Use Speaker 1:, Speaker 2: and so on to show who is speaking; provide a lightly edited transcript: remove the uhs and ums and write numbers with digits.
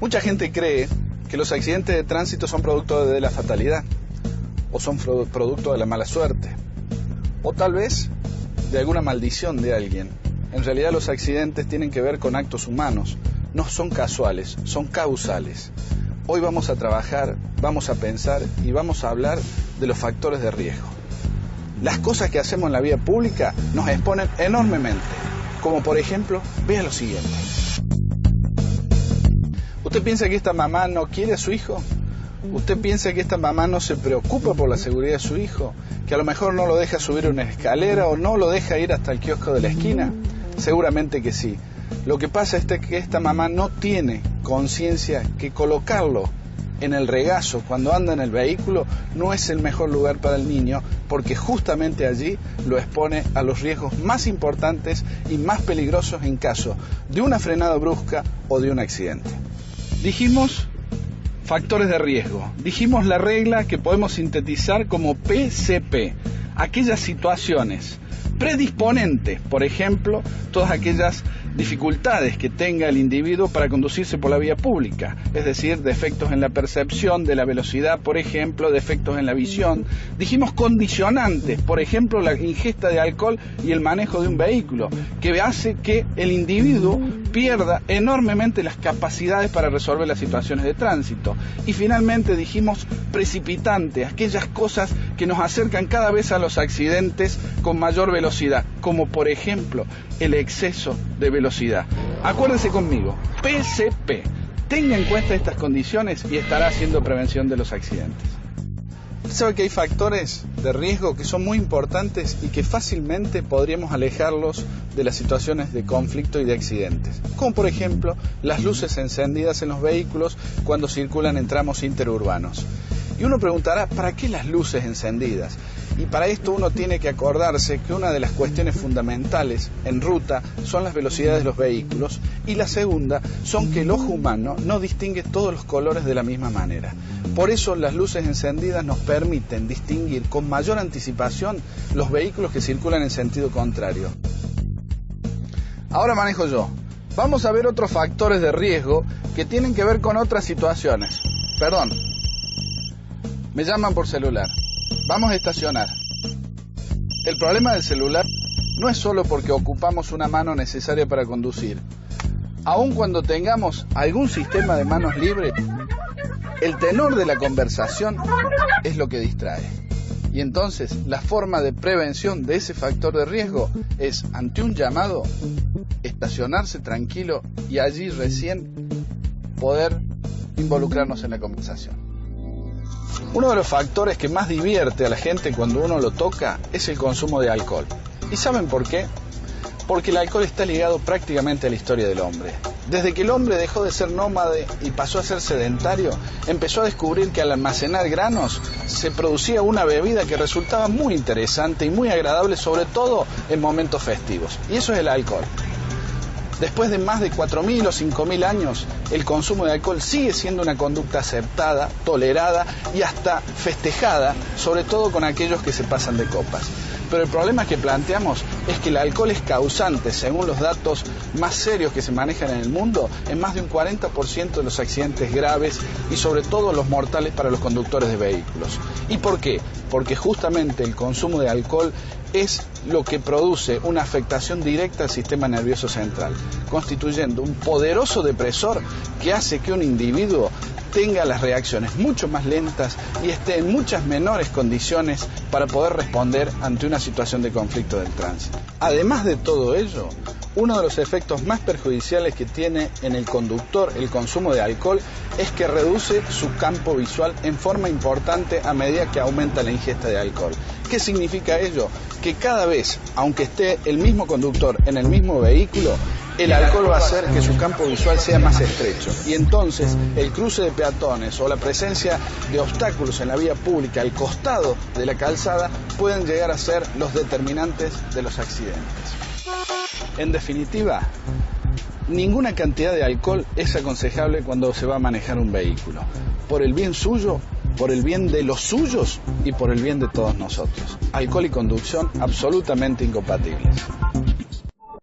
Speaker 1: Mucha gente cree que los accidentes de tránsito son producto de la fatalidad, o son producto de la mala suerte, o tal vez de alguna maldición de alguien. En realidad los accidentes tienen que ver con actos humanos, no son casuales, son causales. Hoy vamos a trabajar, vamos a pensar y vamos a hablar de los factores de riesgo. Las cosas que hacemos en la vía pública nos exponen enormemente, como por ejemplo, vea lo siguiente. ¿Usted piensa que esta mamá no quiere a su hijo? ¿Usted piensa que esta mamá no se preocupa por la seguridad de su hijo? ¿Que a lo mejor no lo deja subir una escalera o no lo deja ir hasta el kiosco de la esquina? Seguramente que sí. Lo que pasa es que esta mamá no tiene conciencia que colocarlo en el regazo cuando anda en el vehículo no es el mejor lugar para el niño, porque justamente allí lo expone a los riesgos más importantes y más peligrosos en caso de una frenada brusca o de un accidente. Dijimos factores de riesgo, dijimos la regla que podemos sintetizar como PCP, aquellas situaciones predisponentes, por ejemplo, todas aquellas dificultades que tenga el individuo para conducirse por la vía pública, es decir, defectos en la percepción de la velocidad, por ejemplo, defectos en la visión. Dijimos condicionantes, por ejemplo, la ingesta de alcohol y el manejo de un vehículo, que hace que el individuo pierda enormemente las capacidades para resolver las situaciones de tránsito. Y finalmente dijimos precipitantes, aquellas cosas que nos acercan cada vez a los accidentes con mayor velocidad, como por ejemplo el exceso de velocidad. Acuérdese conmigo, PCP. Tenga en cuenta estas condiciones y estará haciendo prevención de los accidentes. Usted sabe que hay factores de riesgo que son muy importantes y que fácilmente podríamos alejarlos de las situaciones de conflicto y de accidentes, como por ejemplo las luces encendidas en los vehículos cuando circulan en tramos interurbanos. Y uno preguntará, ¿para qué las luces encendidas? Y para esto uno tiene que acordarse que una de las cuestiones fundamentales en ruta son las velocidades de los vehículos, y la segunda son que el ojo humano no distingue todos los colores de la misma manera. Por eso las luces encendidas nos permiten distinguir con mayor anticipación los vehículos que circulan en sentido contrario. Ahora manejo yo. Vamos a ver otros factores de riesgo que tienen que ver con otras situaciones. Perdón. Me llaman por celular. Vamos a estacionar. El problema del celular no es solo porque ocupamos una mano necesaria para conducir. Aun cuando tengamos algún sistema de manos libres, el tenor de la conversación es lo que distrae. Y entonces la forma de prevención de ese factor de riesgo es, ante un llamado, estacionarse tranquilo y allí recién poder involucrarnos en la conversación. Uno de los factores que más divierte a la gente cuando uno lo toca es el consumo de alcohol. ¿Y saben por qué? Porque el alcohol está ligado prácticamente a la historia del hombre. Desde que el hombre dejó de ser nómade y pasó a ser sedentario, empezó a descubrir que al almacenar granos se producía una bebida que resultaba muy interesante y muy agradable, sobre todo en momentos festivos. Y eso es el alcohol. Después de más de 4.000 o 5.000 años, el consumo de alcohol sigue siendo una conducta aceptada, tolerada y hasta festejada, sobre todo con aquellos que se pasan de copas. Pero el problema que planteamos es que el alcohol es causante, según los datos más serios que se manejan en el mundo, en más de un 40% de los accidentes graves y sobre todo los mortales para los conductores de vehículos. ¿Y por qué? Porque justamente el consumo de alcohol es lo que produce una afectación directa al sistema nervioso central, constituyendo un poderoso depresor que hace que un individuo tenga las reacciones mucho más lentas y esté en muchas menores condiciones para poder responder ante una situación de conflicto del tránsito. Además de todo ello, uno de los efectos más perjudiciales que tiene en el conductor el consumo de alcohol es que reduce su campo visual en forma importante a medida que aumenta la ingesta de alcohol. ¿Qué significa ello? Que cada vez, aunque esté el mismo conductor en el mismo vehículo, el alcohol va a hacer que su campo visual sea más estrecho, y entonces el cruce de peatones o la presencia de obstáculos en la vía pública al costado de la calzada pueden llegar a ser los determinantes de los accidentes. En definitiva, ninguna cantidad de alcohol es aconsejable cuando se va a manejar un vehículo, por el bien suyo, por el bien de los suyos y por el bien de todos nosotros. Alcohol y conducción absolutamente incompatibles.